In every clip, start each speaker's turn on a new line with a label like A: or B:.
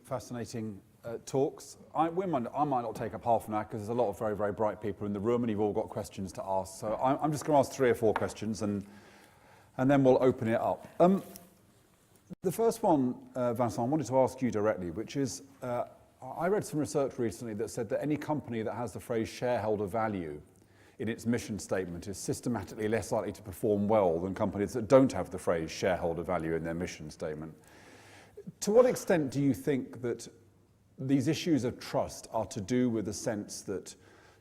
A: Fascinating talks. I might not take up half an hour because there's a lot of very, very bright people in the room and you've all got questions to ask. So I'm just going to ask 3 or 4 questions and then we'll open it up. The first one, Vincent, I wanted to ask you directly, which is, I read some research recently that said that any company that has the phrase shareholder value in its mission statement is systematically less likely to perform well than companies that don't have the phrase shareholder value in their mission statement. To what extent do you think that these issues of trust are to do with the sense that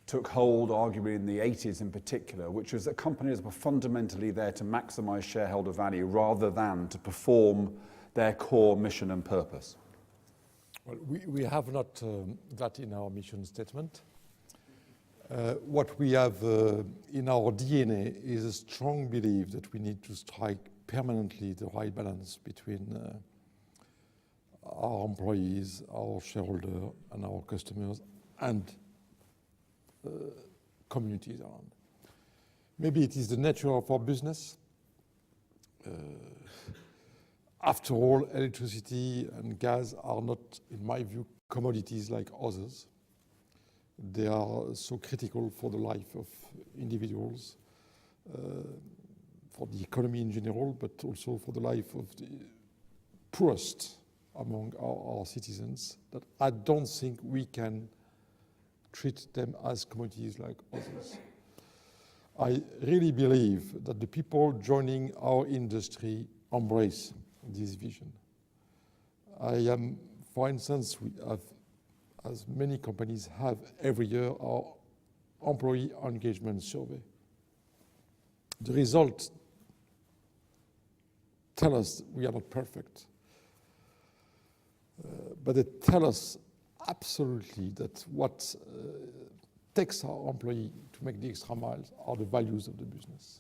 A: took hold, arguably in the 80s in particular, which was that companies were fundamentally there to maximize shareholder value rather than to perform their core mission and purpose?
B: Well, we have not that in our mission statement. What we have in our DNA is a strong belief that we need to strike permanently the right balance between our employees, our shareholders, and our customers, and communities around. Maybe it is the nature of our business. After all, electricity and gas are not, in my view, commodities like others. They are so critical for the life of individuals, for the economy in general, but also for the life of the poorest among our citizens, that I don't think we can treat them as commodities like others. I really believe that the people joining our industry embrace this vision. For instance, we have, as many companies have every year, our employee engagement survey. The results tell us we are not perfect. But they tell us absolutely that what takes our employee to make the extra miles are the values of the business.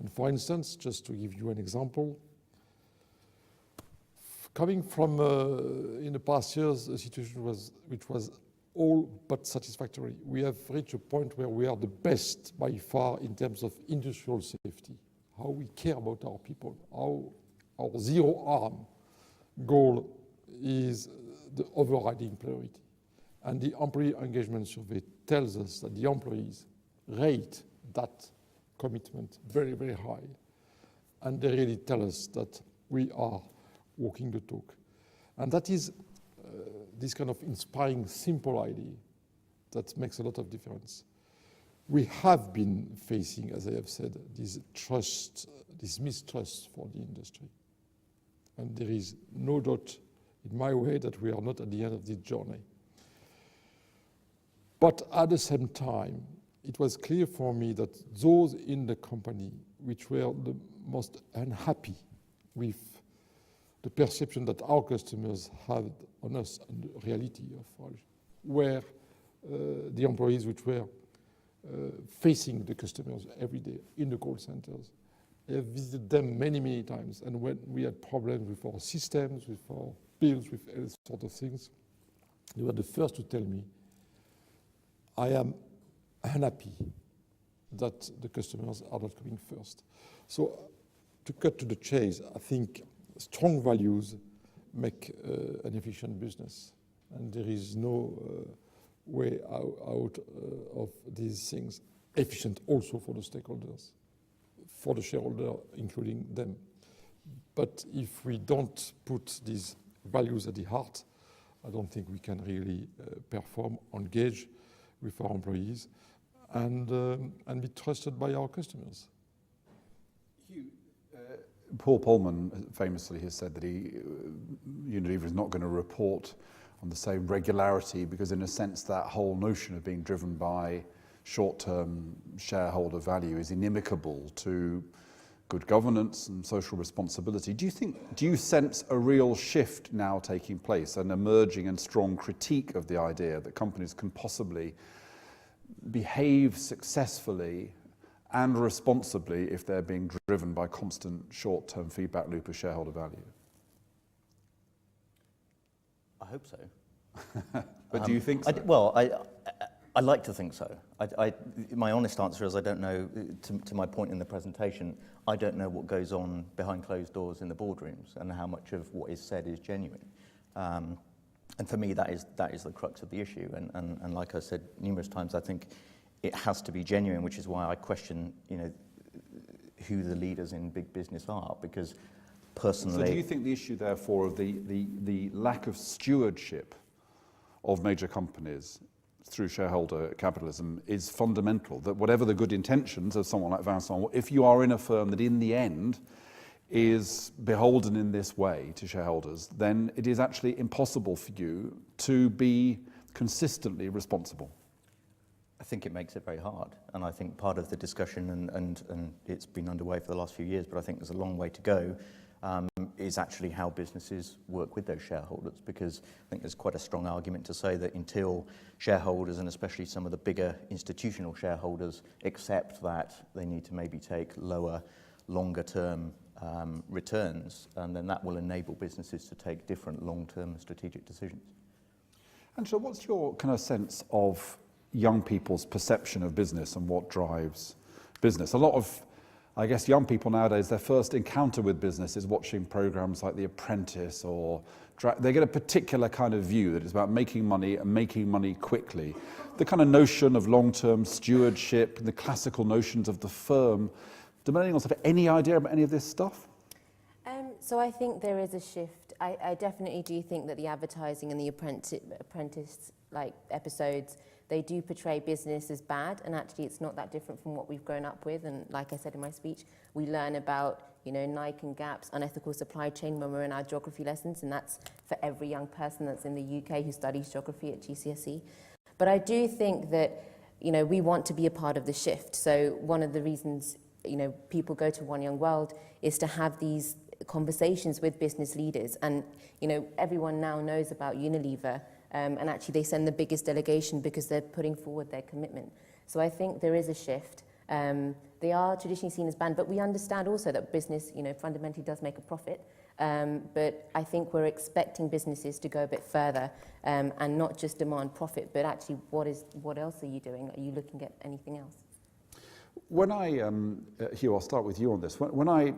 B: And for instance, just to give you an example, coming from, in the past years, a situation which was all but satisfactory. We have reached a point where we are the best by far in terms of industrial safety, how we care about our people, how our zero harm goal is the overriding priority. And the employee engagement survey tells us that the employees rate that commitment very, very high. And they really tell us that we are walking the talk. And that is this kind of inspiring, simple idea that makes a lot of difference. We have been facing, as I have said, this mistrust for the industry. And there is no doubt in my way that we are not at the end of this journey. But at the same time, it was clear for me that those in the company which were the most unhappy with the perception that our customers had on us and the reality of our were the employees which were facing the customers every day in the call centers. I have visited them many, many times, and when we had problems with our systems, with our bills, with all sorts of things, they were the first to tell me, I am unhappy that the customers are not coming first. So to cut to the chase, I think strong values make an efficient business, and there is no way out of these things. Efficient also for the stakeholders, for the shareholder, including them. But if we don't put these values at the heart, I don't think we can really perform, engage with our employees, and be trusted by our customers.
A: Hugh, Paul Pullman famously has said that Unilever is not going to report on the same regularity because, in a sense, that whole notion of being driven by short-term shareholder value is inimical to good governance and social responsibility. Do you sense a real shift now taking place, an emerging and strong critique of the idea that companies can possibly behave successfully and responsibly if they're being driven by constant short-term feedback loop of shareholder value?
C: I hope so.
A: But do you think so?
C: I like to think so. My honest answer is I don't know, to my point in the presentation, I don't know what goes on behind closed doors in the boardrooms and how much of what is said is genuine. And for me, that is the crux of the issue. And like I said numerous times, I think it has to be genuine, which is why I question, who the leaders in big business are, because personally...
A: So do you think the issue, therefore, of the lack of stewardship of major companies through shareholder capitalism is fundamental, that whatever the good intentions of someone like Vincent, if you are in a firm that in the end is beholden in this way to shareholders, then it is actually impossible for you to be consistently responsible?
C: I think it makes it very hard, and I think part of the discussion, and it's been underway for the last few years, but I think there's a long way to go, is actually how businesses work with those shareholders, because I think there's quite a strong argument to say that until shareholders, and especially some of the bigger institutional shareholders, accept that they need to maybe take lower, longer-term returns, and then that will enable businesses to take different long-term strategic decisions.
A: And so what's your kind of sense of young people's perception of business and what drives business? A lot of, I guess, young people nowadays, their first encounter with business is watching programs like The Apprentice, or they get a particular kind of view that it's about making money and making money quickly. The kind of notion of long-term stewardship, the classical notions of the firm. Do millennials have any idea about any of this stuff?
D: So I think there is a shift. I definitely do think that the advertising and the apprentice like episodes, they do portray business as bad, and actually it's not that different from what we've grown up with. And like I said in my speech, we learn about, Nike and Gap's unethical supply chain when we're in our geography lessons, and that's for every young person that's in the UK who studies geography at GCSE. But I do think that, we want to be a part of the shift. So one of the reasons, people go to One Young World is to have these conversations with business leaders. And, everyone now knows about Unilever, and actually they send the biggest delegation because they're putting forward their commitment. So I think there is a shift. They are traditionally seen as banned, but we understand also that business, fundamentally does make a profit. But I think we're expecting businesses to go a bit further, and not just demand profit, but actually what else are you doing? Are you looking at anything else?
A: When I, Hugh, I'll start with you on this. When I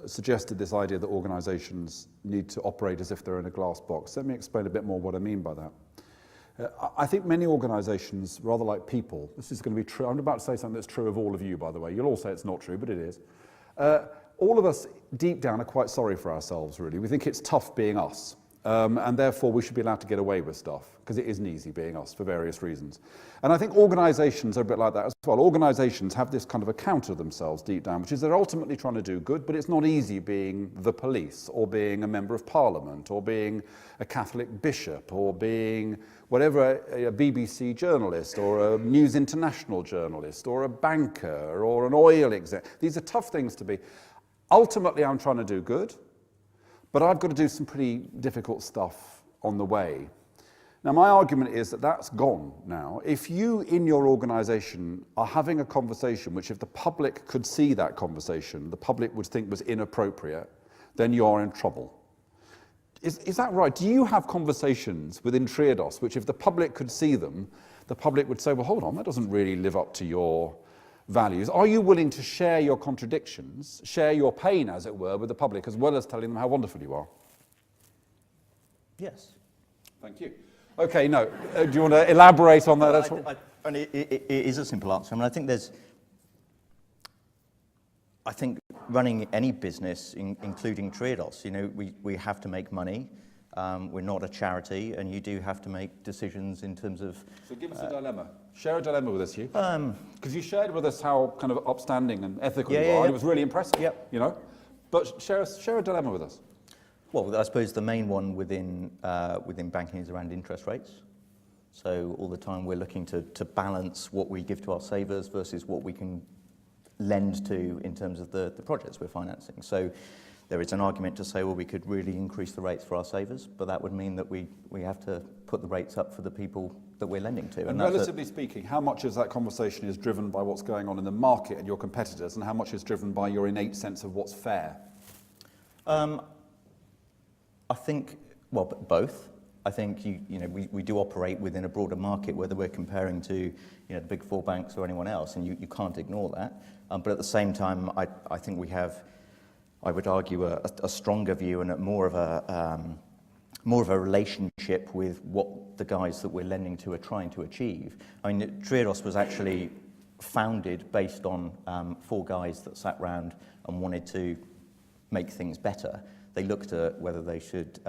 A: suggested this idea that organisations need to operate as if they're in a glass box, let me explain a bit more what I mean by that. I think many organisations, rather like people, this is going to be true. I'm about to say something that's true of all of you, by the way. You'll all say it's not true, but it is. All of us, deep down, are quite sorry for ourselves, really. We think it's tough being us. And therefore we should be allowed to get away with stuff, because it isn't easy being us for various reasons. And I think organisations are a bit like that as well. Organisations have this kind of account of themselves deep down, which is they're ultimately trying to do good, but it's not easy being the police, or being a member of parliament, or being a Catholic bishop, or being whatever, a BBC journalist, or a News International journalist, or a banker, or an oil exec. These are tough things to be. Ultimately, I'm trying to do good, but I've got to do some pretty difficult stuff on the way. Now, my argument is that that's gone now. If you, in your organisation, are having a conversation which, if the public could see that conversation, the public would think was inappropriate, then you're in trouble. Is that right? Do you have conversations within Triodos which, if the public could see them, the public would say, well, hold on, that doesn't really live up to your values? Are you willing to share your contradictions, share your pain, as it were, with the public, as well as telling them how wonderful you are?
C: Yes.
A: Thank you. Okay, no. Do you want to elaborate on that?
C: And it is a simple answer. I mean, I think running any business, including Triodos, we have to make money. We're not a charity, and you do have to make decisions in terms of...
A: So give us a dilemma. Share a dilemma with us, Hugh. Because you shared with us how kind of upstanding and ethical you are, and it was really impressive, But share a dilemma with us.
C: Well, I suppose the main one within banking is around interest rates. So all the time we're looking to balance what we give to our savers versus what we can lend to in terms of the projects we're financing. So there is an argument to say, well, we could really increase the rates for our savers, but that would mean that we have to put the rates up for the people that we're lending to.
A: And relatively speaking, how much of that conversation is driven by what's going on in the market and your competitors, and how much is driven by your innate sense of what's fair?
C: I think, well, both. I think we do operate within a broader market, whether we're comparing to the big four banks or anyone else, and you can't ignore that. But at the same time, I think we have, I would argue, a stronger view and more of more of a relationship with what the guys that we're lending to are trying to achieve. I mean, Triodos was actually founded based on 4 guys that sat round and wanted to make things better. They looked at whether they should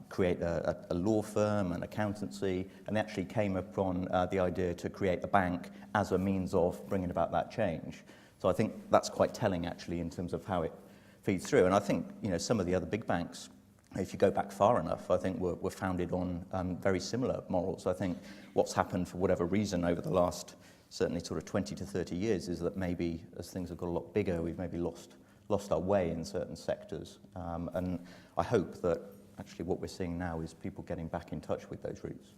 C: create a law firm, an accountancy, and they actually came upon the idea to create a bank as a means of bringing about that change. So I think that's quite telling, actually, in terms of how it feeds through. And I think, you know, some of the other big banks, if you go back far enough, I think were founded on very similar morals. I think what's happened for whatever reason over the last certainly sort of 20 to 30 years is that maybe as things have got a lot bigger, we've maybe lost our way in certain sectors. And I hope that actually what we're seeing now is people getting back in touch with those roots.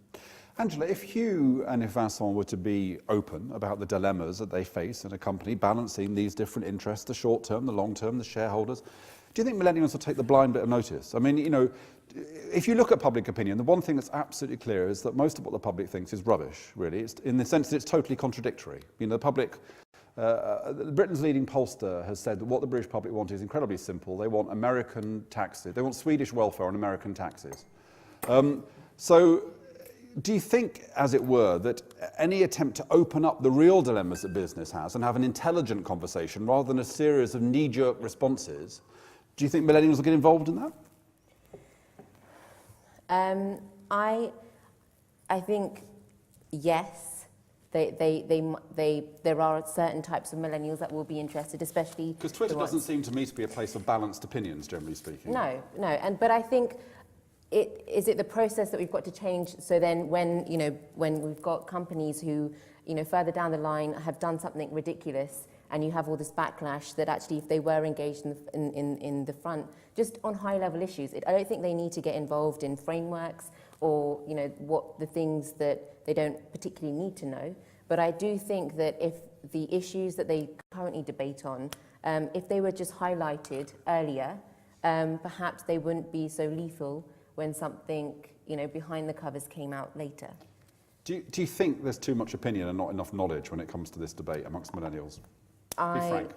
A: Angela, if Hugh and if Vincent were to be open about the dilemmas that they face in a company, balancing these different interests, the short term, the long term, the shareholders, do you think millennials will take the blind bit of notice? I mean, you know, if you look at public opinion, the one thing that's absolutely clear is that most of what the public thinks is rubbish, really. It's in the sense that it's totally contradictory. You know, the public, Britain's leading pollster has said that what the British public want is incredibly simple. They want American taxes. They want Swedish welfare on American taxes. So do you think, as it were, that any attempt to open up the real dilemmas that business has and have an intelligent conversation rather than a series of knee-jerk responses, do you think millennials will get involved in that?
D: I think yes. There are certain types of millennials that will be interested, especially
A: because Twitter doesn't seem to me to be a place of balanced opinions, generally speaking.
D: No, but I think is it the process that we've got to change? So then, when we've got companies who, further down the line have done something ridiculous, and you have all this backlash that actually, if they were engaged in the front, just on high-level issues, I don't think they need to get involved in frameworks or what the things that they don't particularly need to know. But I do think that if the issues that they currently debate on, if they were just highlighted earlier, perhaps they wouldn't be so lethal when something behind the covers came out later. Do
A: you think there's too much opinion and not enough knowledge when it comes to this debate amongst millennials? Be frank.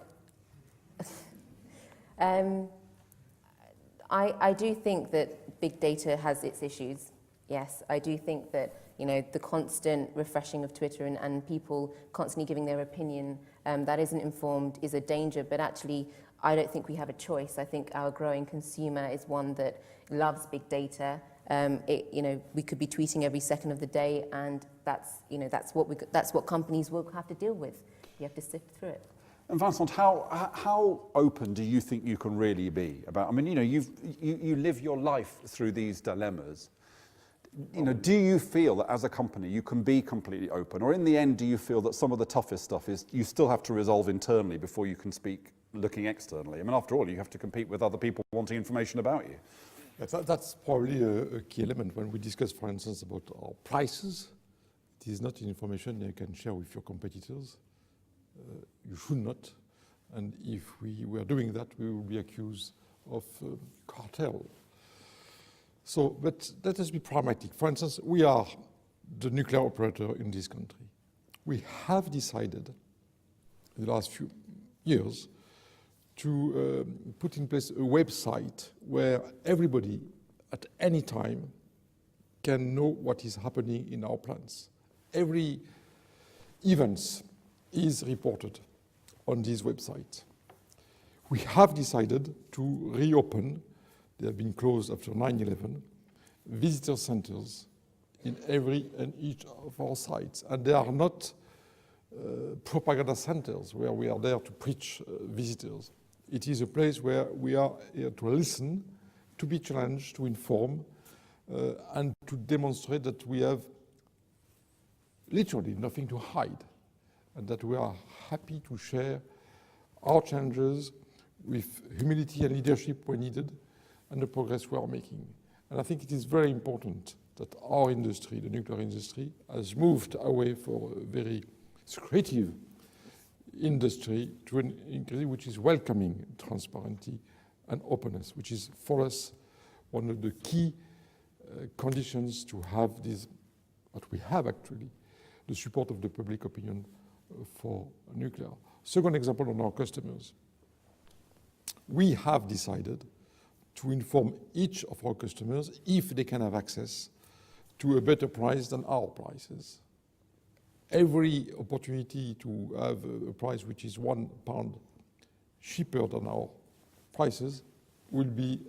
D: I do think that big data has its issues. Yes, I do think that the constant refreshing of Twitter and people constantly giving their opinion that isn't informed is a danger. But actually, I don't think we have a choice. I think our growing consumer is one that loves big data. We could be tweeting every second of the day, and that's what companies will have to deal with. You have to sift through it.
A: And Vincent, how open do you think you can really be about? I mean, you live your life through these dilemmas. Do you feel that as a company you can be completely open, or in the end, do you feel that some of the toughest stuff is you still have to resolve internally before you can speak looking externally? I mean, after all, you have to compete with other people wanting information about you.
B: That's probably a key element when we discuss, for instance, about our prices. It is not information you can share with your competitors. You should not. And if we were doing that, we will be accused of cartel. So, but let us be pragmatic. For instance, we are the nuclear operator in this country. We have decided in the last few years to put in place a website where everybody at any time can know what is happening in our plants. Every event is reported on this website. We have decided to reopen, they have been closed after 9/11, visitor centers in every and each of our sites. And they are not propaganda centers where we are there to preach visitors. It is a place where we are here to listen, to be challenged, to inform, and to demonstrate that we have literally nothing to hide, and that we are happy to share our challenges with humility and leadership when needed, and the progress we are making. And I think it is very important that our industry, the nuclear industry, has moved away from a very secretive industry to an industry which is welcoming transparency and openness, which is for us one of the key conditions to have this, what we have actually, the support of the public opinion for nuclear. Second example on our customers. We have decided to inform each of our customers if they can have access to a better price than our prices. Every opportunity to have a price which is £1 cheaper than our prices will be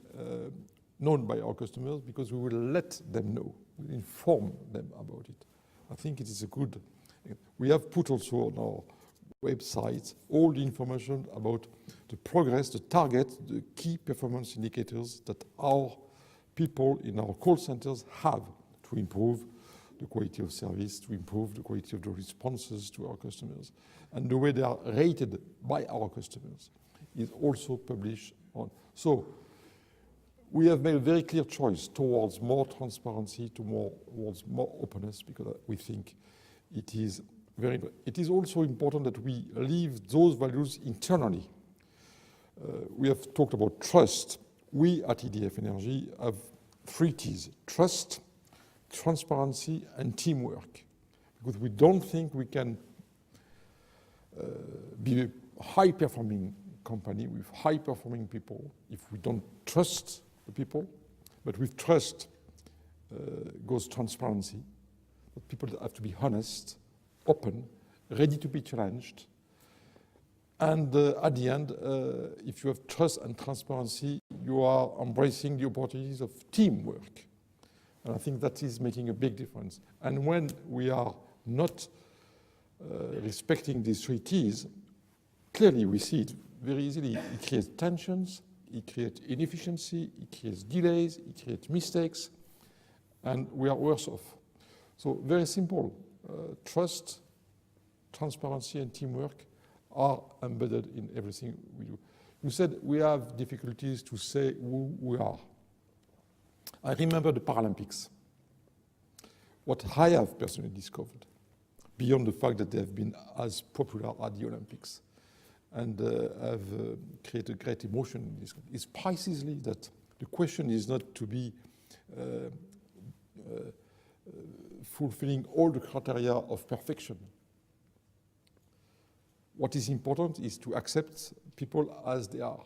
B: known by our customers, because we will let them know, we'll inform them about it. I think it is a good. We have put also on our website all the information about the progress, the target, the key performance indicators that our people in our call centers have to improve the quality of service, to improve the quality of the responses to our customers. And the way they are rated by our customers is also published on. So we have made a very clear choice towards more transparency, towards more openness, because we think it is very important. It is also important that we leave those values internally. We have talked about trust. We at EDF Energy have 3 T's: trust, transparency, and teamwork. Because we don't think we can be a high-performing company with high-performing people if we don't trust the people. But with trust goes transparency. But people have to be honest, open, ready to be challenged. And at the end, if you have trust and transparency, you are embracing the opportunities of teamwork. And I think that is making a big difference. And when we are not respecting these 3 T's, clearly we see it very easily. It creates tensions, it creates inefficiency, it creates delays, it creates mistakes, and we are worse off. So very simple. Trust, transparency, and teamwork are embedded in everything we do. You said we have difficulties to say who we are. I remember the Paralympics. What I have personally discovered, beyond the fact that they have been as popular at the Olympics and have created great emotion in this, is precisely that the question is not to be fulfilling all the criteria of perfection. What is important is to accept people as they are.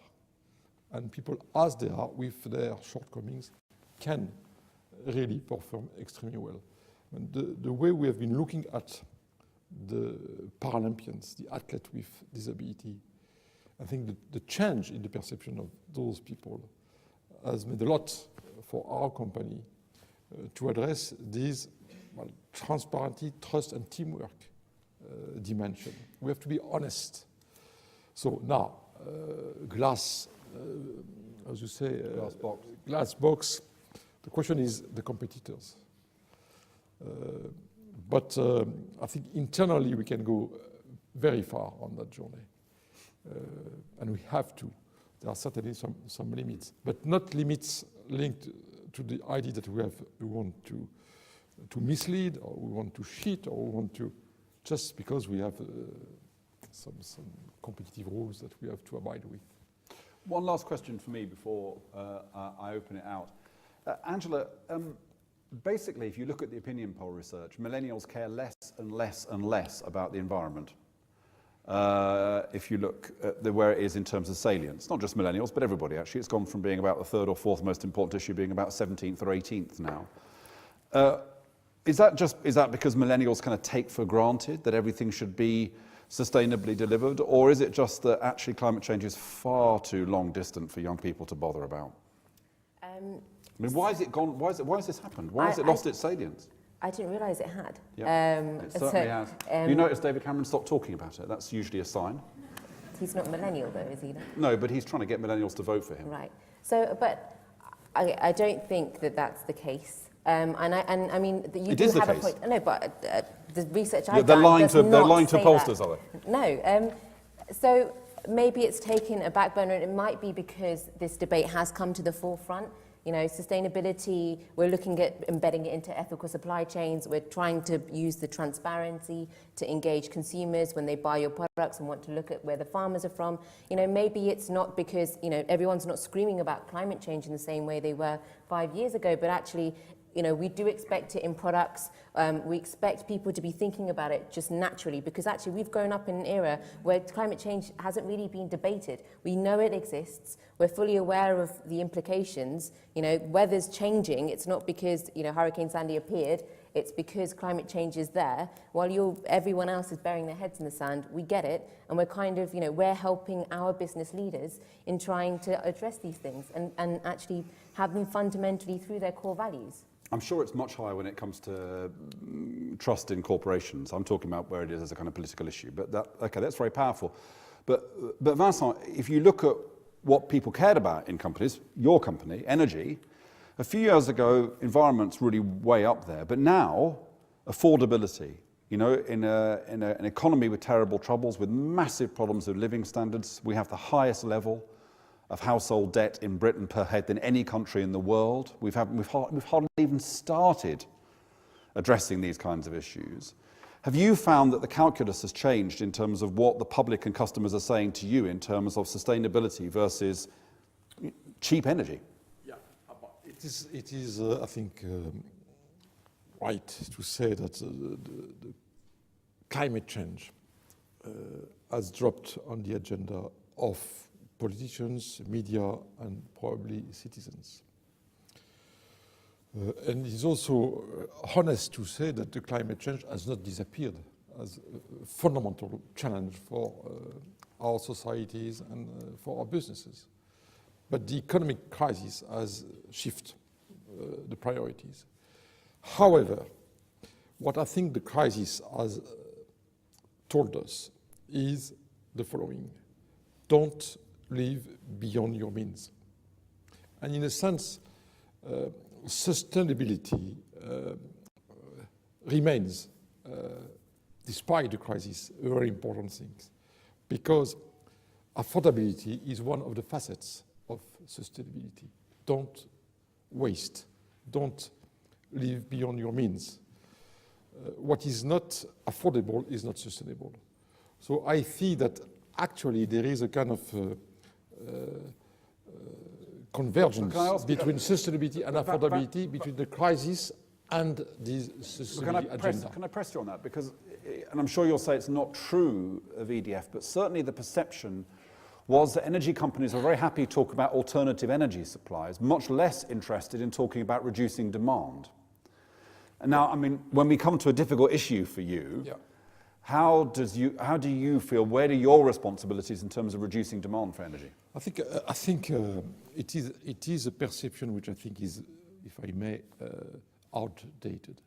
B: And people as they are, with their shortcomings, can really perform extremely well. And the way we have been looking at the Paralympians, the athletes with disability, I think the change in the perception of those people has made a lot for our company to address these transparency, trust, and teamwork dimension. We have to be honest. So now, glass, as you say, glass box. The question is the competitors. But I think internally we can go very far on that journey. And we have to. There are certainly some limits, but not limits linked to the idea that we want to mislead, or we want to cheat, or we want to, just because we have some competitive rules that we have to abide with.
A: One last question for me before I open it out. Angela, basically, if you look at the opinion poll research, millennials care less and less and less about the environment. If you look at where it is in terms of salience, not just millennials, but everybody actually. It's gone from being about the 3rd or 4th most important issue being about 17th or 18th now. Is that because millennials kind of take for granted that everything should be sustainably delivered, or is it just that actually climate change is far too long distant for young people to bother about? I mean, why has it gone? Why has this happened? Why has it lost its salience?
D: I didn't realise it had.
A: Yeah, it certainly has. You notice David Cameron stopped talking about it. That's usually a sign.
D: He's not millennial, though, is he?
A: No, but he's trying to get millennials to vote for him.
D: Right. So, but I don't think that that's the case. And I mean, you
A: it
D: do
A: is
D: have
A: the
D: a
A: case.
D: point. No, but the research I've
A: they're
D: done
A: lying
D: does
A: to
D: not say
A: pollsters,
D: that.
A: are they?
D: No. So maybe it's taken a back burner. It might be because this debate has come to the forefront. You know, sustainability, we're looking at embedding it into ethical supply chains. We're trying to use the transparency to engage consumers when they buy your products and want to look at where the farmers are from. You know, maybe it's not because, you know, everyone's not screaming about climate change in the same way they were 5 years ago, but actually, you know, we do expect it in products. We expect people to be thinking about it just naturally, because actually we've grown up in an era where climate change hasn't really been debated. We know it exists. We're fully aware of the implications. You know, weather's changing. It's not because, you know, Hurricane Sandy appeared. It's because climate change is there. While everyone else is burying their heads in the sand, we get it, and we're kind of, you know, we're helping our business leaders in trying to address these things and actually have them fundamentally through their core values.
A: I'm sure it's much higher when it comes to trust in corporations. I'm talking about where it is as a kind of political issue. But that's very powerful. But Vincent, if you look at what people cared about in companies, your company, energy, a few years ago, environment's really way up there. But now, affordability, you know, in an economy with terrible troubles, with massive problems with living standards, we have the highest level of household debt in Britain per head than any country in the world. We've hardly even started addressing these kinds of issues. Have you found that the calculus has changed in terms of what the public and customers are saying to you in terms of sustainability versus cheap energy?
B: Yeah, it is I think, right to say that the climate change has dropped on the agenda of politicians, media, and probably citizens. And it's also honest to say that the climate change has not disappeared as a fundamental challenge for our societies and for our businesses. But the economic crisis has shifted the priorities. However, what I think the crisis has told us is the following: don't live beyond your means. And in a sense, sustainability remains, despite the crisis, a very important thing, because affordability is one of the facets of sustainability. Don't waste, don't live beyond your means. What is not affordable is not sustainable. So I see that actually there is a kind of convergence between sustainability and affordability, between the crisis and the sustainability agenda.
A: Can I press you on that? Because, and I'm sure you'll say it's not true of EDF, but certainly the perception was that energy companies were very happy to talk about alternative energy supplies, much less interested in talking about reducing demand. And now, I mean, when we come to a difficult issue for you,
B: yeah.
A: How do you feel? Where are your responsibilities in terms of reducing demand for energy?
B: I think it is a perception which I think is, if I may, outdated.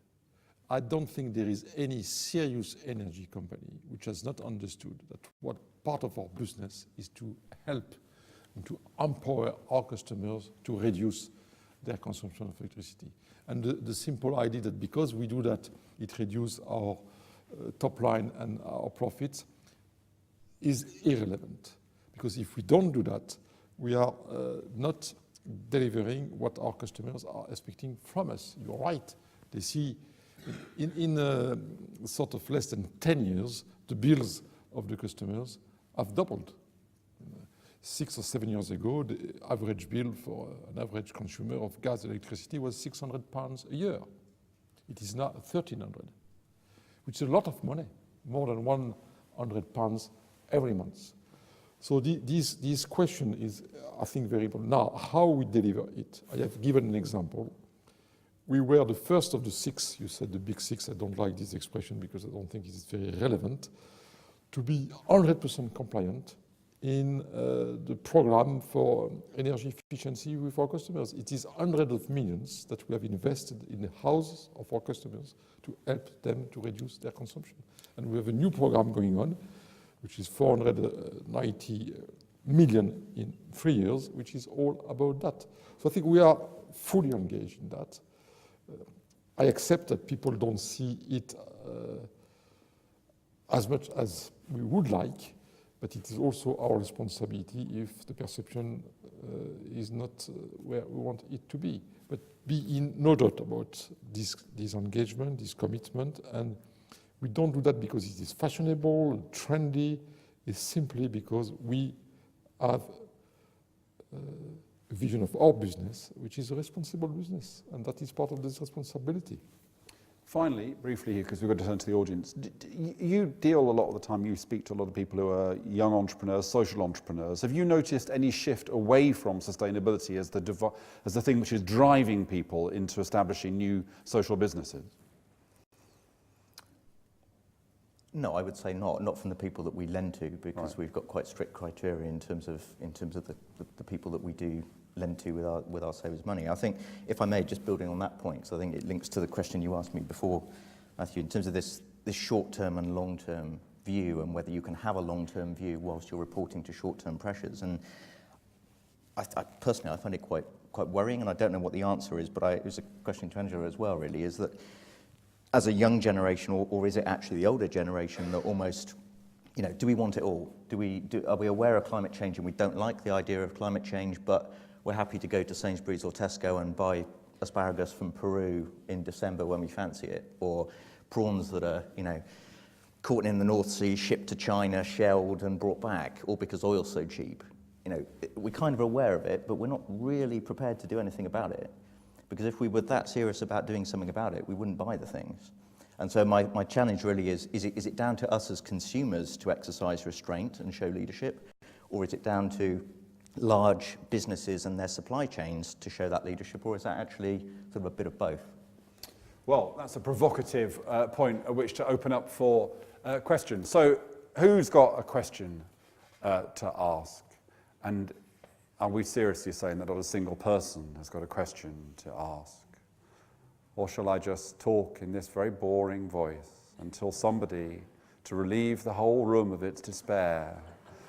B: I don't think there is any serious energy company which has not understood that what part of our business is to help and to empower our customers to reduce their consumption of electricity. And the simple idea that because we do that, it reduces our top line and our profits is irrelevant. Because if we don't do that, we are not delivering what our customers are expecting from us. You're right. They see in sort of less than 10 years, the bills of the customers have doubled. 6 or 7 years ago, the average bill for an average consumer of gas and electricity was £600 a year. It is now £1,300. Which is a lot of money, more than £100 every month. So this question is, I think, very important. Now, how we deliver it? I have given an example. We were the first of the 6, you said the big 6, I don't like this expression because I don't think it's very relevant, to be 100% compliant in the program for energy efficiency with our customers. It is hundreds of millions that we have invested in the houses of our customers to help them to reduce their consumption. And we have a new program going on, which is 490 million in 3 years, which is all about that. So I think we are fully engaged in that. I accept that people don't see it as much as we would like, but it is also our responsibility if the perception is not where we want it to be. But be in no doubt about this engagement, this commitment, and we don't do that because it is fashionable, trendy. It's simply because we have vision of our business, which is a responsible business, and that is part of this responsibility.
A: Finally, briefly here, because we've got to turn to the audience, you deal a lot of the time, you speak to a lot of people who are young entrepreneurs, social entrepreneurs. Have you noticed any shift away from sustainability as the thing which is driving people into establishing new social businesses?
C: No, I would say not from the people that we lend to, because we've got quite strict criteria in terms of the people that we do lend to with our savers' money. I think, if I may, just building on that point, because I think it links to the question you asked me before, Matthew, in terms of this short-term and long-term view, and whether you can have a long-term view whilst you're reporting to short-term pressures. And I personally find it quite worrying, and I don't know what the answer is, but it was a question to Angela as well, really, is that as a young generation, or is it actually the older generation that almost, do we want it all? Are we aware of climate change and we don't like the idea of climate change, but we're happy to go to Sainsbury's or Tesco and buy asparagus from Peru in December when we fancy it, or prawns that are, caught in the North Sea, shipped to China, shelled and brought back, all because oil's so cheap. We're kind of aware of it, but we're not really prepared to do anything about it. Because if we were that serious about doing something about it, we wouldn't buy the things. And so my challenge really is it down to us as consumers to exercise restraint and show leadership, or is it down to large businesses and their supply chains to show that leadership, or is that actually sort of a bit of both?
A: Well, that's a provocative point at which to open up for questions. So who's got a question to ask? And are we seriously saying that not a single person has got a question to ask? Or shall I just talk in this very boring voice until somebody, to relieve the whole room of its despair,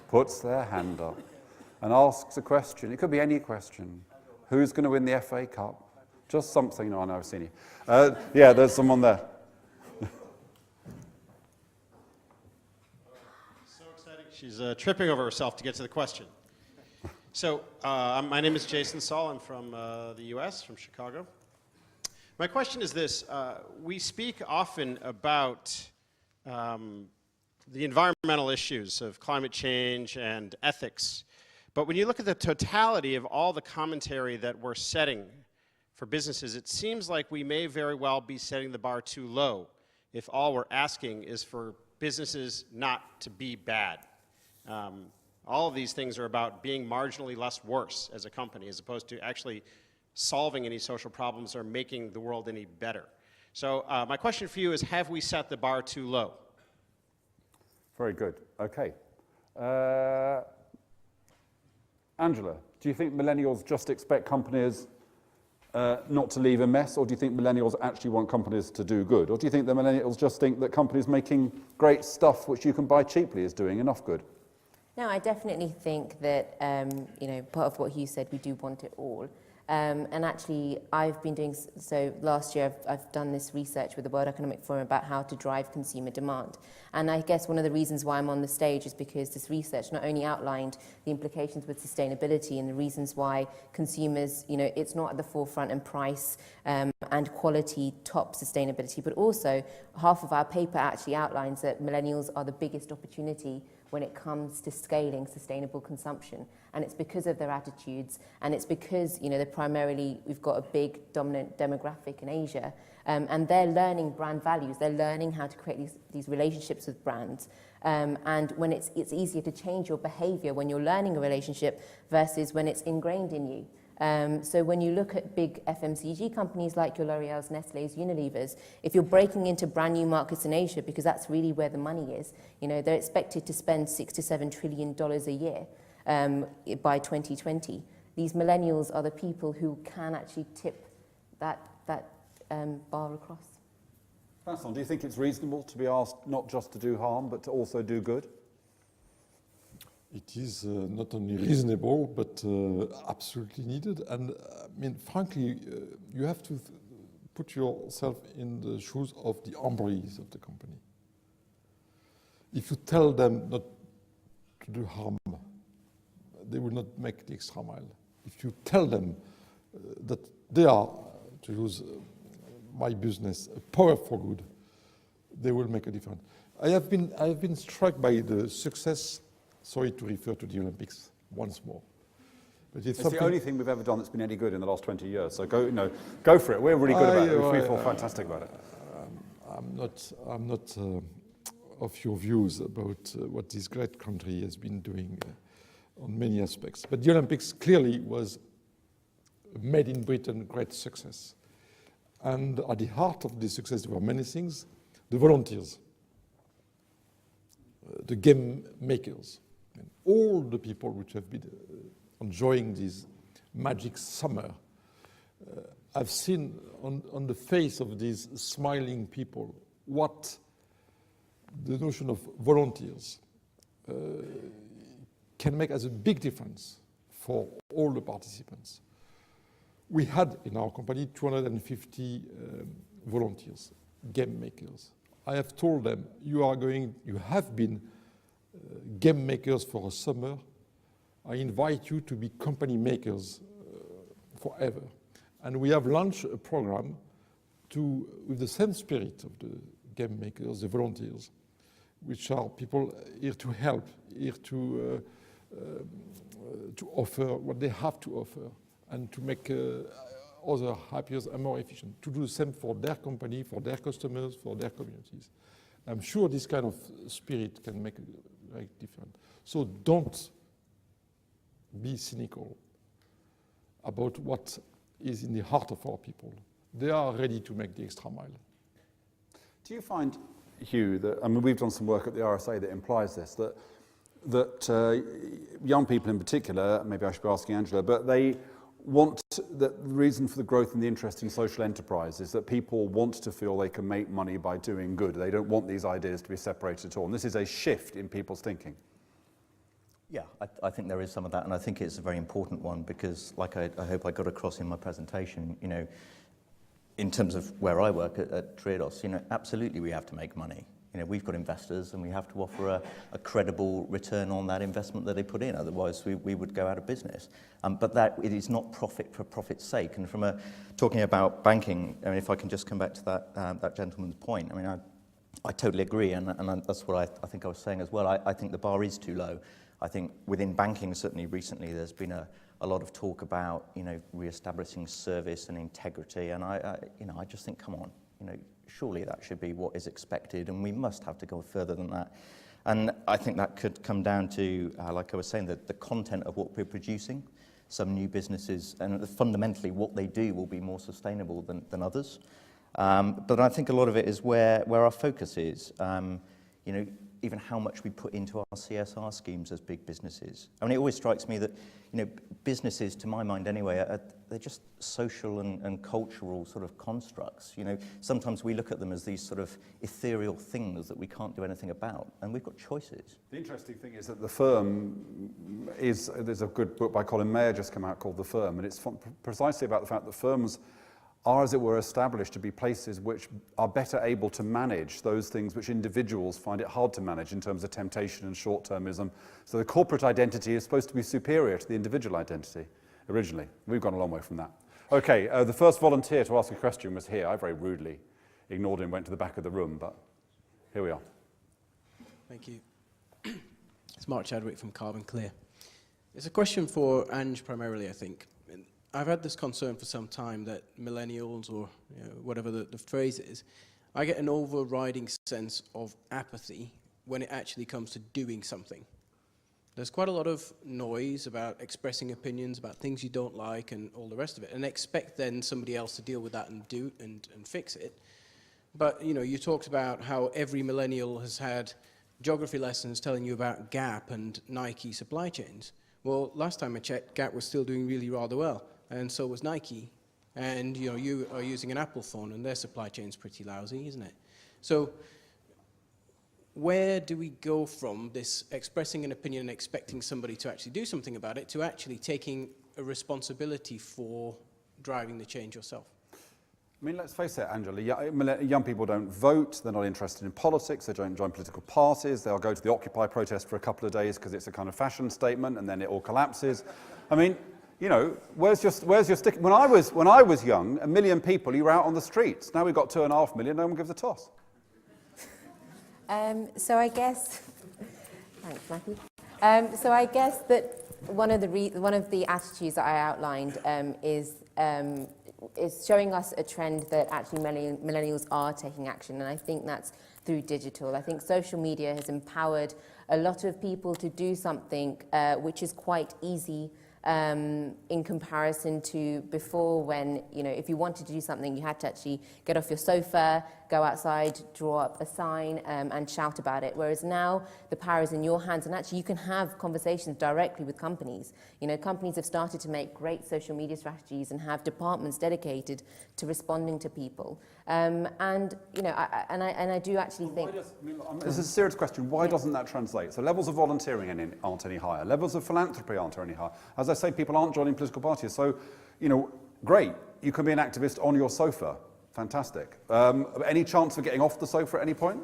A: puts their hand up and asks a question? It could be any question. Who's going to win the FA Cup? Just something. No, I know, I've seen you. Yeah, there's someone there.
E: So exciting. She's tripping over herself to get to the question. So, my name is Jason Saul. I'm from the U.S., from Chicago. My question is this. We speak often about the environmental issues of climate change and ethics. But when you look at the totality of all the commentary that we're setting for businesses, it seems like we may very well be setting the bar too low if all we're asking is for businesses not to be bad. All of these things are about being marginally less worse as a company, as opposed to actually solving any social problems or making the world any better. So my question for you is, have we set the bar too low?
A: Very good. Okay. Angela, do you think millennials just expect companies not to leave a mess, or do you think millennials actually want companies to do good? Or do you think the millennials just think that companies making great stuff which you can buy cheaply is doing enough good?
D: No, I definitely think that, part of what Hugh said, we do want it all. And actually, I've been doing, so last year I've done this research with the World Economic Forum about how to drive consumer demand. And I guess one of the reasons why I'm on the stage is because this research not only outlined the implications with sustainability and the reasons why consumers, it's not at the forefront, and price and quality top sustainability, but also half of our paper actually outlines that millennials are the biggest opportunity when it comes to scaling sustainable consumption. And it's because of their attitudes, and it's because, we've got a big dominant demographic in Asia, and they're learning brand values. They're learning how to create these relationships with brands. And when it's easier to change your behavior when you're learning a relationship versus when it's ingrained in you. So when you look at big FMCG companies like your L'Oreal's, Nestlé's, Unilever's, if you're breaking into brand new markets in Asia, because that's really where the money is, they're expected to spend $6 to $7 trillion a year by 2020. These millennials are the people who can actually tip that bar across.
A: Vincent, do you think it's reasonable to be asked not just to do harm, but to also do good?
B: It is not only reasonable, but absolutely needed. And frankly, you have to put yourself in the shoes of the employees of the company. If you tell them not to do harm, they will not make the extra mile. If you tell them that they are, to use my business, a power for good, they will make a difference. I have been struck by the success. Sorry to refer to the Olympics once more. But
A: It's the only thing we've ever done that's been any good in the last 20 years. So go for it. We're really good about it. We feel fantastic about it.
B: I'm not of your views about what this great country has been doing on many aspects. But the Olympics clearly was a made in Britain great success. And at the heart of this success there were many things: the volunteers, the game makers, and all the people which have been enjoying this magic summer. I've seen on the face of these smiling people what the notion of volunteers can make as a big difference for all the participants. We had in our company 250 volunteers, game makers. I have told them, you have been game makers for a summer. I invite you to be company makers forever. And we have launched a program with the same spirit of the game makers, the volunteers, which are people here to help, here to offer what they have to offer, and to make others happier and more efficient, to do the same for their company, for their customers, for their communities. I'm sure this kind of spirit can make a great difference. So don't be cynical about what is in the heart of our people. They are ready to make the extra mile.
A: Do you find, Hugh, that, I mean, we've done some work at the RSA that implies this, that young people in particular, maybe I should be asking Angela, but they want, that the reason for the growth and the interest in social enterprise is that people want to feel they can make money by doing good. They don't want these ideas to be separated at all. And this is a shift in people's thinking.
C: Yeah, I think there is some of that, and I think it's a very important one because, like I hope I got across in my presentation, you know, in terms of where I work at Triodos, you know, absolutely we have to make money. You know, we've got investors and we have to offer a credible return on that investment that they put in, otherwise we would go out of business. But that it is not profit for profit's sake. And from talking about banking, I mean, if I can just come back to that gentleman's point, I mean, I totally agree, and that's what I think I was saying as well. I think the bar is too low. I think within banking, certainly recently, there's been a lot of talk about, you know, re-establishing service and integrity, and I just think, come on, you know, surely that should be what is expected, and we must have to go further than that. And I think that could come down to, like I was saying, the content of what we're producing. Some new businesses, and fundamentally what they do will be more sustainable than others. But I think a lot of it is where our focus is. You know, even how much we put into our CSR schemes as big businesses. I mean, it always strikes me that, you know, businesses, to my mind anyway, they're just social and cultural sort of constructs. You know, sometimes we look at them as these sort of ethereal things that we can't do anything about, and we've got choices.
A: The interesting thing is that the firm there's a good book by Colin Mayer just come out called The Firm, and it's precisely about the fact that firms are, as it were, established to be places which are better able to manage those things which individuals find it hard to manage in terms of temptation and short-termism. So the corporate identity is supposed to be superior to the individual identity, originally. We've gone a long way from that. Okay, the first volunteer to ask a question was here. I very rudely ignored him, went to the back of the room, but here we are.
F: Thank you. It's Mark Chadwick from Carbon Clear. It's a question for Ange primarily, I think. I've had this concern for some time that millennials, or whatever the phrase is, I get an overriding sense of apathy when it actually comes to doing something. There's quite a lot of noise about expressing opinions about things you don't like and all the rest of it, and expect then somebody else to deal with that and fix it. But you know, you talked about how every millennial has had geography lessons telling you about Gap and Nike supply chains. Well, last time I checked, Gap was still doing really rather well. And so was Nike. And you know, you are using an Apple phone and their supply chain's pretty lousy, isn't it? So where do we go from this expressing an opinion and expecting somebody to actually do something about it to actually taking a responsibility for driving the change yourself?
A: I mean, let's face it, Angela, young people don't vote, they're not interested in politics, they don't join political parties, they'll go to the Occupy protest for a couple of days because it's a kind of fashion statement and then it all collapses. I mean, you know, where's your stick? When I was young, 1 million people, you were out on the streets. Now we've got 2.5 million, no one gives a toss.
D: So I guess, thanks, Matthew. So I guess that one of the attitudes that I outlined is showing us a trend that actually millennials are taking action, and I think that's through digital. I think social media has empowered a lot of people to do something which is quite easy in comparison to before, when, you know, if you wanted to do something, you had to actually get off your sofa, go outside, draw up a sign and shout about it. Whereas now the power is in your hands, and actually you can have conversations directly with companies. You know, companies have started to make great social media strategies and have departments dedicated to responding to people. And you know, I do actually think.
A: This is a serious question. Why doesn't that translate? So levels of volunteering aren't any higher. Levels of philanthropy aren't any higher. As I say, people aren't joining political parties. So, you know, great. You can be an activist on your sofa. Fantastic. Any chance of getting off the sofa at any point?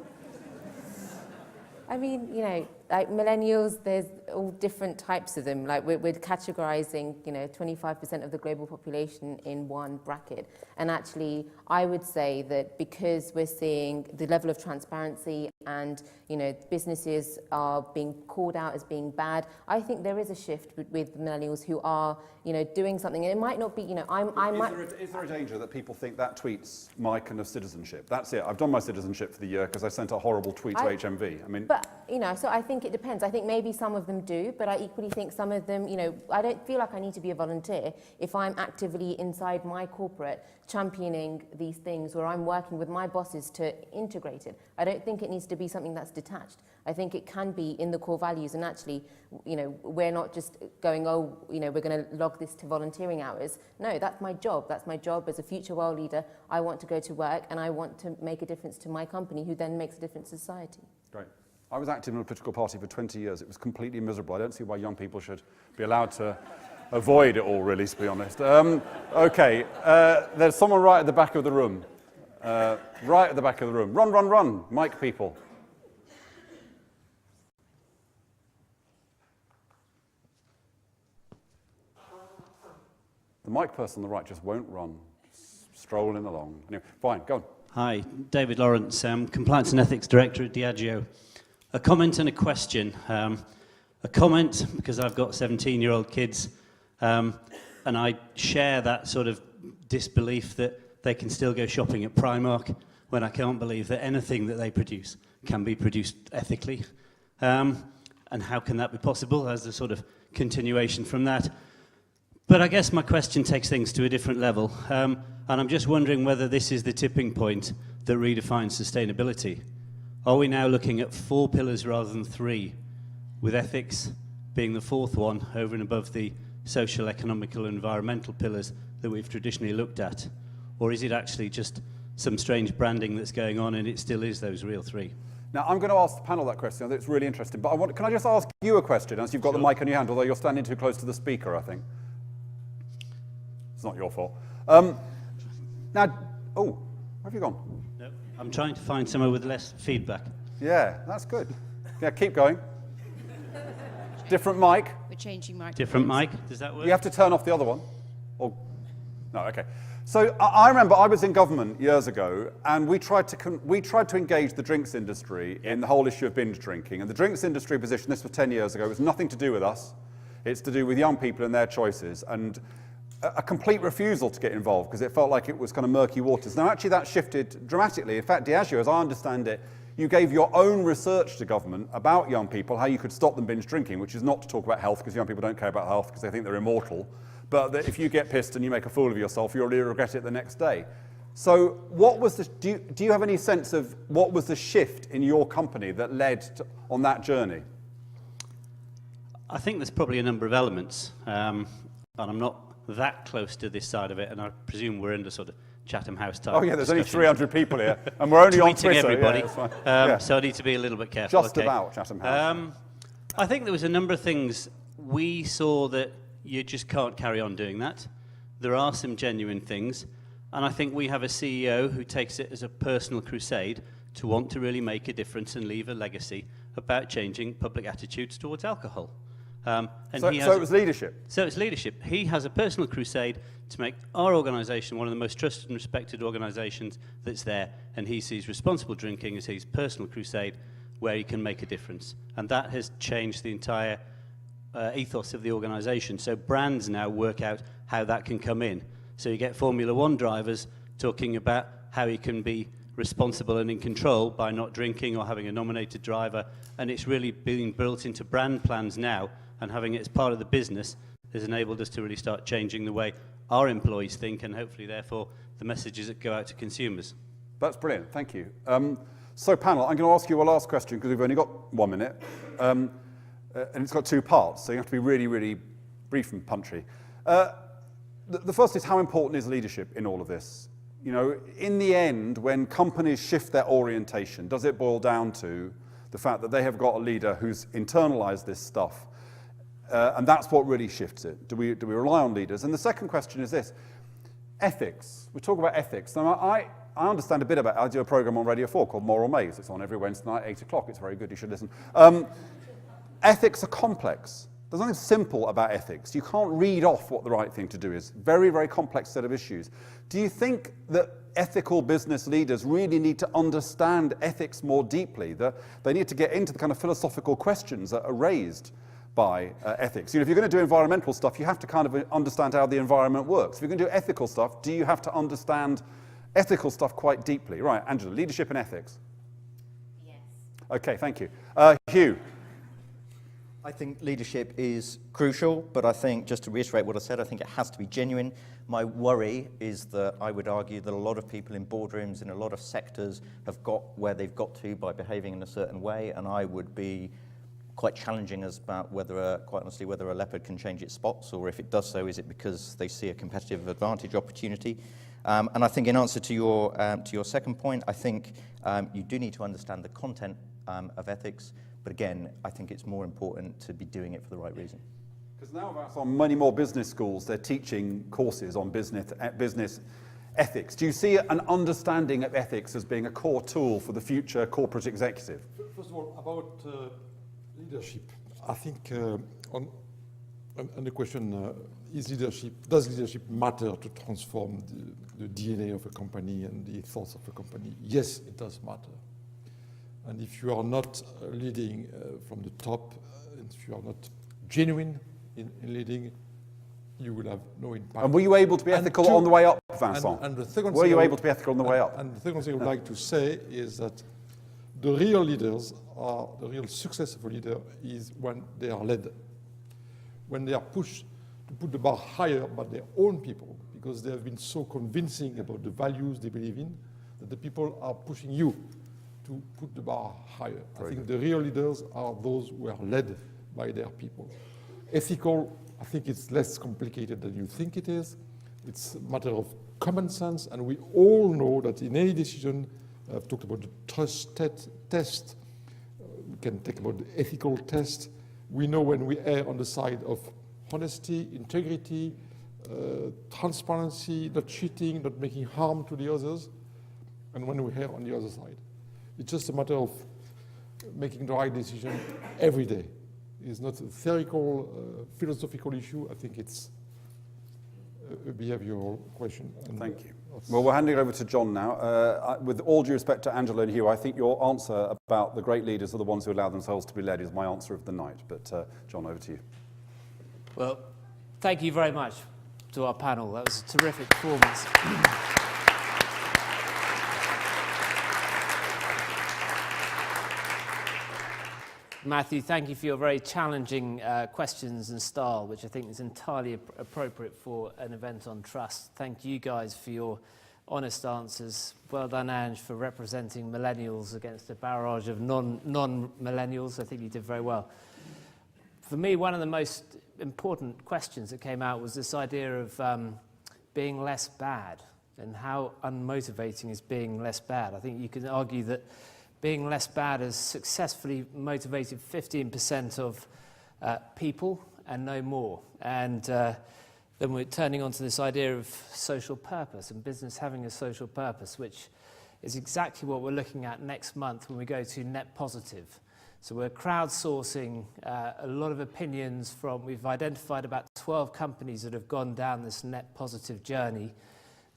D: I mean, you know, like millennials, there's all different types of them. Like we're categorizing, you know, 25% of the global population in one bracket. And actually, I would say that because we're seeing the level of transparency and, you know, businesses are being called out as being bad, I think there is a shift with millennials who are, you know, doing something. And it might not be, you know,
A: Is there a danger that people think that tweet's my kind of citizenship? That's it. I've done my citizenship for the year because I sent a horrible tweet to HMV. I mean,
D: but, you know, so I think it depends. I think maybe some of them do, but I equally think some of them, you know, I don't feel like I need to be a volunteer if I'm actively inside my corporate championing these things, where I'm working with my bosses to integrate it. I don't think it needs to be something that's detached. I think it can be in the core values, and actually, you know, we're not just going, oh, you know, we're going to log this to volunteering hours. No, that's my job. That's my job as a future world leader. I want to go to work and I want to make a difference to my company, who then makes a difference to society.
A: great. I was active in a political party for 20 years. It was completely miserable. I don't see why young people should be allowed to avoid it all, really, to be honest. Okay, there's someone right at the back of the room. Right at the back of the room. Run, run, run, mic people. The mic person on the right just won't run, strolling along. Anyway, fine, go on.
G: Hi, David Lawrence, Compliance and Ethics Director at Diageo. A comment and a question. A comment, because I've got 17-year-old kids, and I share that sort of disbelief that they can still go shopping at Primark when I can't believe that anything that they produce can be produced ethically. And how can that be possible as a sort of continuation from that? But I guess my question takes things to a different level, and I'm just wondering whether this is the tipping point that redefines sustainability. Are we now looking at 4 pillars rather than 3, with ethics being the 4th one over and above the social, economical, and environmental pillars that we've traditionally looked at? Or is it actually just some strange branding that's going on and it still is those real 3?
A: Now, I'm going to ask the panel that question. I think it's really interesting. But can I just ask you a question, as you've got the mic in your hand, although you're standing too close to the speaker, I think. It's not your fault. Now, oh, where have you gone?
G: No, I'm trying to find somewhere with less feedback.
A: Yeah, that's good. Yeah, keep going. Different mic.
H: We're changing mic.
G: Different mic, does that work?
A: You have to turn off the other one. Or, no, okay. So I remember I was in government years ago, and we tried to engage the drinks industry in the whole issue of binge drinking. And the drinks industry position, this was 10 years ago, was nothing to do with us. It's to do with young people and their choices. And a complete refusal to get involved because it felt like it was kind of murky waters. Now, actually, that shifted dramatically. In fact, Diageo, as I understand it, you gave your own research to government about young people, how you could stop them binge drinking, which is not to talk about health, because young people don't care about health because they think they're immortal, but that if you get pissed and you make a fool of yourself, you'll really regret it the next day. So what was the, do you have any sense of what was the shift in your company that led on that journey?
G: I think there's probably a number of elements, and I'm not that close to this side of it, and I presume we're in the sort of Chatham House type.
A: Oh yeah, there's only 300 people here, and we're only on Twitter.
G: Everybody.
A: Yeah,
G: so I need to be a little bit careful.
A: Just about Chatham House.
G: I think there was a number of things we saw that you just can't carry on doing that. There are some genuine things, and I think we have a CEO who takes it as a personal crusade to want to really make a difference and leave a legacy about changing public attitudes towards alcohol.
A: So it was leadership?
G: So it's leadership. He has a personal crusade to make our organisation one of the most trusted and respected organisations that's there, and he sees responsible drinking as his personal crusade where he can make a difference. And that has changed the entire ethos of the organisation. So brands now work out how that can come in. So you get Formula One drivers talking about how he can be responsible and in control by not drinking or having a nominated driver, and it's really being built into brand plans now, and having it as part of the business has enabled us to really start changing the way our employees think, and hopefully therefore the messages that go out to consumers.
A: That's brilliant, thank you. So panel, I'm going to ask you a last question because we've only got 1 minute, and it's got 2 parts, so you have to be really, really brief and punchy. The first is, how important is leadership in all of this? You know, in the end, when companies shift their orientation, does it boil down to the fact that they have got a leader who's internalized this stuff? And that's what really shifts it. Do we rely on leaders? And the second question is this: ethics. We talk about ethics. Now, I understand a bit about. I do a program on Radio 4 called Moral Maze. It's on every Wednesday night, 8 o'clock. It's very good. You should listen. Ethics are complex. There's nothing simple about ethics. You can't read off what the right thing to do is. Very, very complex set of issues. Do you think that ethical business leaders really need to understand ethics more deeply? That they need to get into the kind of philosophical questions that are raised by ethics? You know, if you're going to do environmental stuff, you have to kind of understand how the environment works. If you're going to do ethical stuff, do you have to understand ethical stuff quite deeply? Right, Angela, leadership and ethics.
D: Yes.
A: Okay, thank you. Hugh.
C: I think leadership is crucial, but I think, just to reiterate what I said, I think it has to be genuine. My worry is that I would argue that a lot of people in boardrooms in a lot of sectors have got where they've got to by behaving in a certain way, and I would be quite challenging as about whether, quite honestly, whether a leopard can change its spots, or if it does so, is it because they see a competitive advantage opportunity? And I think in answer to your second point, I think you do need to understand the content of ethics. But again, I think it's more important to be doing it for the right reason.
A: Because now on many more business schools, they're teaching courses on business ethics. Do you see an understanding of ethics as being a core tool for the future corporate executive?
B: First of all, about leadership, I think on the question, does leadership matter to transform the DNA of a company and the ethos of a company? Yes, it does matter. And if you are not leading from the top, and if you are not genuine in leading, you will have no impact.
A: And were you able to be ethical on the way up, Vincent?
B: And the second
A: were
B: thing
A: you able to be ethical on the way up?
B: And the second thing I would like to say is that the real leaders are, the real success of a leader is when they are led. When they are pushed to put the bar higher by their own people, because they have been so convincing about the values they believe in, that the people are pushing you to put the bar higher. I think the real leaders are those who are led by their people. Ethical, I think it's less complicated than you think it is. It's a matter of common sense, and we all know that in any decision, I've talked about the trust test, we can talk about the ethical test. We know when we err on the side of honesty, integrity, transparency, not cheating, not making harm to the others, and when we err on the other side. It's just a matter of making the right decision every day. It's not a theoretical, philosophical issue. I think it's a behavioral question. And
A: thank you. Well, we're handing over to John now. With all due respect to Angela and Hugh, I think your answer about the great leaders are the ones who allow themselves to be led is my answer of the night. But John, over to you.
H: Well, thank you very much to our panel. That was a terrific performance. Matthew, thank you for your very challenging questions and style, which I think is entirely appropriate for an event on trust. Thank you guys for your honest answers. Well done, Ange, for representing millennials against a barrage of non-millennials. I think you did very well. For me, one of the most important questions that came out was this idea of being less bad and how unmotivating is being less bad. I think you could argue that being less bad has successfully motivated 15% of people and no more. And then we're turning onto this idea of social purpose and business having a social purpose, which is exactly what we're looking at next month when we go to Net Positive. So we're crowdsourcing a lot of opinions from, we've identified about 12 companies that have gone down this Net Positive journey.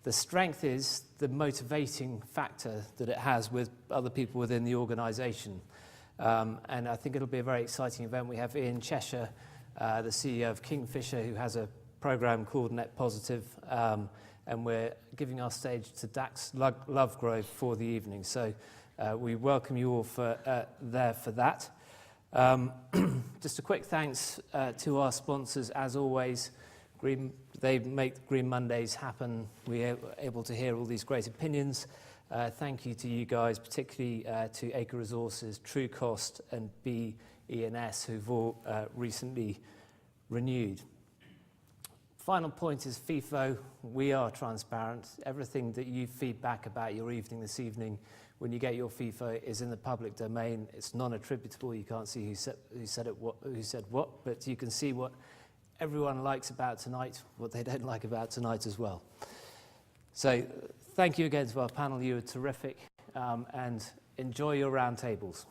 H: The strength is the motivating factor that it has with other people within the organisation. And I think it'll be a very exciting event. We have Ian Cheshire the CEO of Kingfisher, who has a program called Net Positive, and we're giving our stage to Dax Lovegrove for the evening. So we welcome you all there for that. Just a quick thanks to our sponsors, as always. They make Green Mondays happen. We're able to hear all these great opinions. Thank you to you guys, particularly to Acre Resources, True Cost, and BE&S, who've all recently renewed. Final point is FIFO. We are transparent. Everything that you feed back about your evening this evening, when you get your FIFO, is in the public domain. It's non-attributable. You can't see who said what, but you can see what everyone likes about tonight, what they don't like about tonight as well. So thank you again to our panel. You were terrific, and enjoy your round tables.